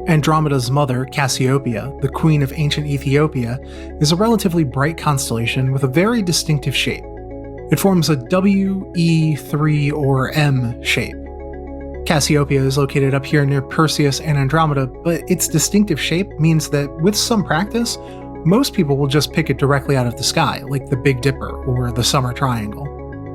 Andromeda's mother, Cassiopeia, the queen of ancient Ethiopia, is a relatively bright constellation with a very distinctive shape. It forms a W, E, 3, or M shape. Cassiopeia is located up here near Perseus and Andromeda, but its distinctive shape means that with some practice, most people will just pick it directly out of the sky, like the Big Dipper or the Summer Triangle.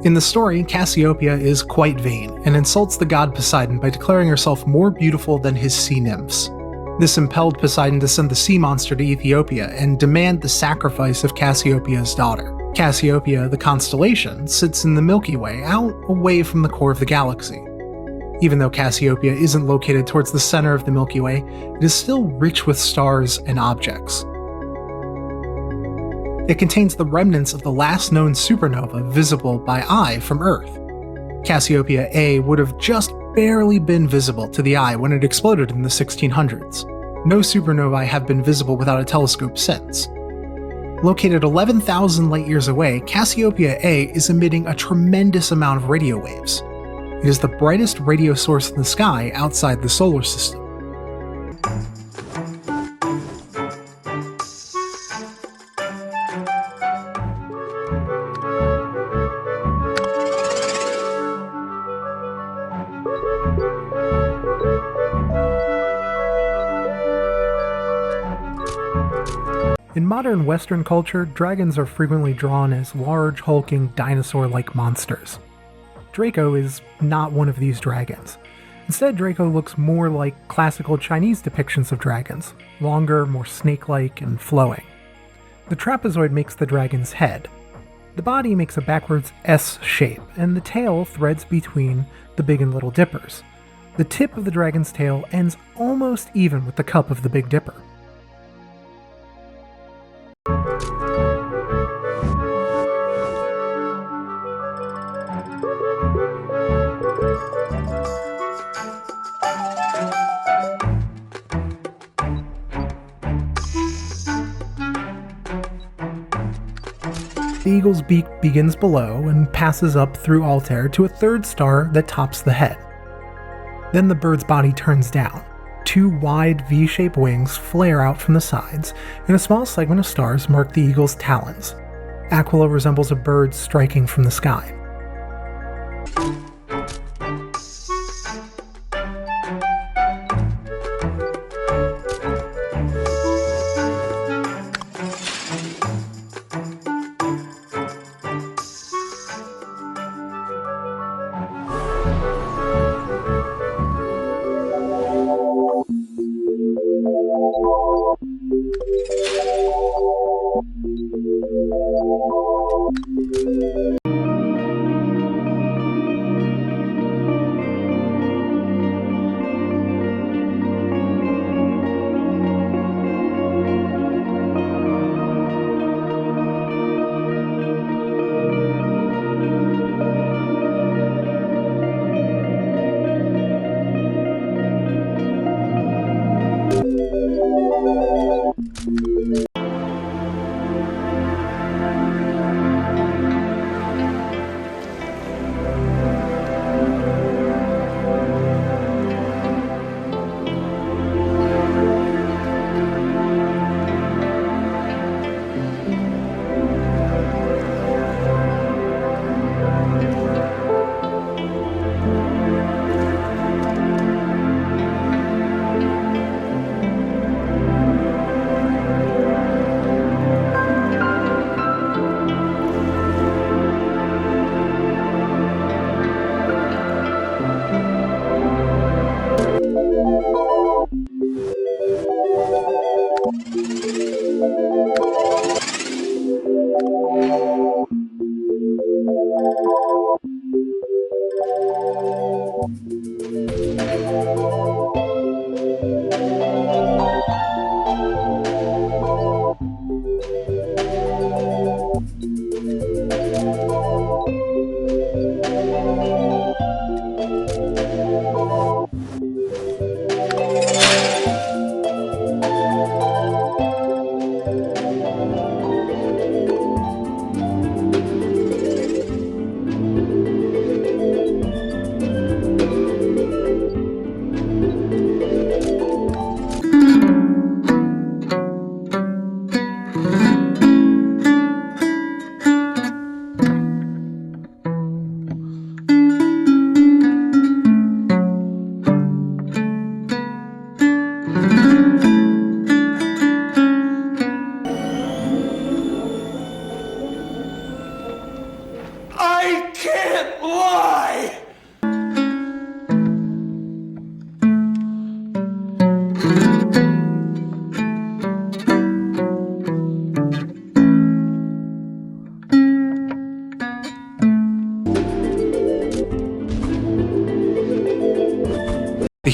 In the story, Cassiopeia is quite vain and insults the god Poseidon by declaring herself more beautiful than his sea nymphs. This impelled Poseidon to send the sea monster to Ethiopia and demand the sacrifice of Cassiopeia's daughter. Cassiopeia, the constellation, sits in the Milky Way, out away from the core of the galaxy. Even though Cassiopeia isn't located towards the center of the Milky Way, it is still rich with stars and objects. It contains the remnants of the last known supernova visible by eye from Earth. Cassiopeia A would have just barely been visible to the eye when it exploded in the 1600s. No supernovae have been visible without a telescope since. Located 11,000 light-years away, Cassiopeia A is emitting a tremendous amount of radio waves. It is the brightest radio source in the sky outside the solar system. In modern Western culture, dragons are frequently drawn as large, hulking, dinosaur-like monsters. Draco is not one of these dragons. Instead, Draco looks more like classical Chinese depictions of dragons, longer, more snake-like, and flowing. The trapezoid makes the dragon's head. The body makes a backwards S shape, and the tail threads between the Big and Little Dippers. The tip of the dragon's tail ends almost even with the cup of the Big Dipper. The eagle's beak begins below and passes up through Altair to a third star that tops the head. Then the bird's body turns down. Two wide V-shaped wings flare out from the sides, and a small segment of stars mark the eagle's talons. Aquila resembles a bird striking from the sky.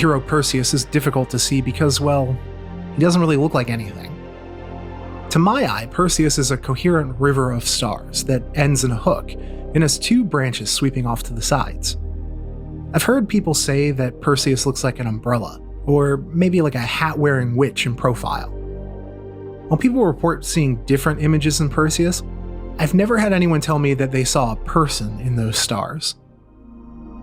hero Perseus is difficult to see because, well, he doesn't really look like anything. To my eye, Perseus is a coherent river of stars that ends in a hook and has two branches sweeping off to the sides. I've heard people say that Perseus looks like an umbrella, or maybe like a hat-wearing witch in profile. While people report seeing different images in Perseus, I've never had anyone tell me that they saw a person in those stars.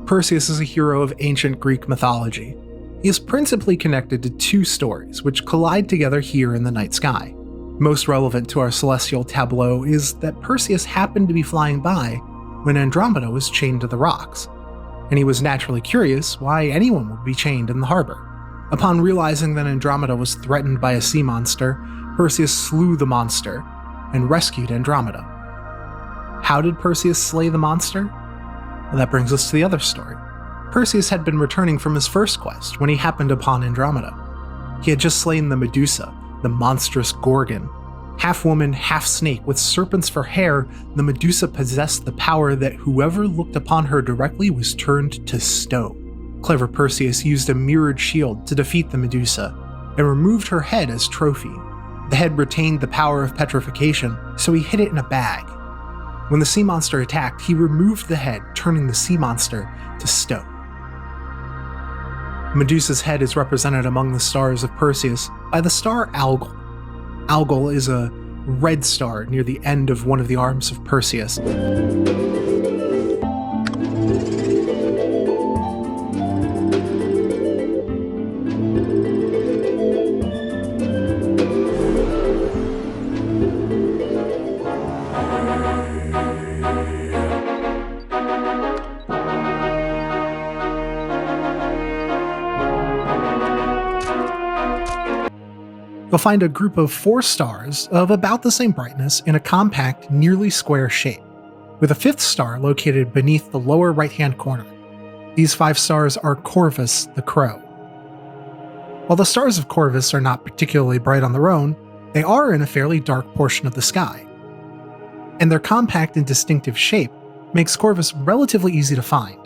Perseus is a hero of ancient Greek mythology. He is principally connected to two stories which collide together here in the night sky. Most relevant to our celestial tableau is that Perseus happened to be flying by when Andromeda was chained to the rocks, and he was naturally curious why anyone would be chained in the harbor. Upon realizing that Andromeda was threatened by a sea monster, Perseus slew the monster and rescued Andromeda. How did Perseus slay the monster? Well, that brings us to the other story. Perseus had been returning from his first quest when he happened upon Andromeda. He had just slain the Medusa, the monstrous Gorgon. Half woman, half snake, with serpents for hair, the Medusa possessed the power that whoever looked upon her directly was turned to stone. Clever Perseus used a mirrored shield to defeat the Medusa, and removed her head as trophy. The head retained the power of petrification, so he hid it in a bag. When the sea monster attacked, he removed the head, turning the sea monster to stone. Medusa's head is represented among the stars of Perseus by the star Algol. Algol is a red star near the end of one of the arms of Perseus. You'll find a group of 4 stars of about the same brightness in a compact, nearly square shape, with a 5th star located beneath the lower right-hand corner. These 5 stars are Corvus the Crow. While the stars of Corvus are not particularly bright on their own, they are in a fairly dark portion of the sky. And their compact and distinctive shape makes Corvus relatively easy to find.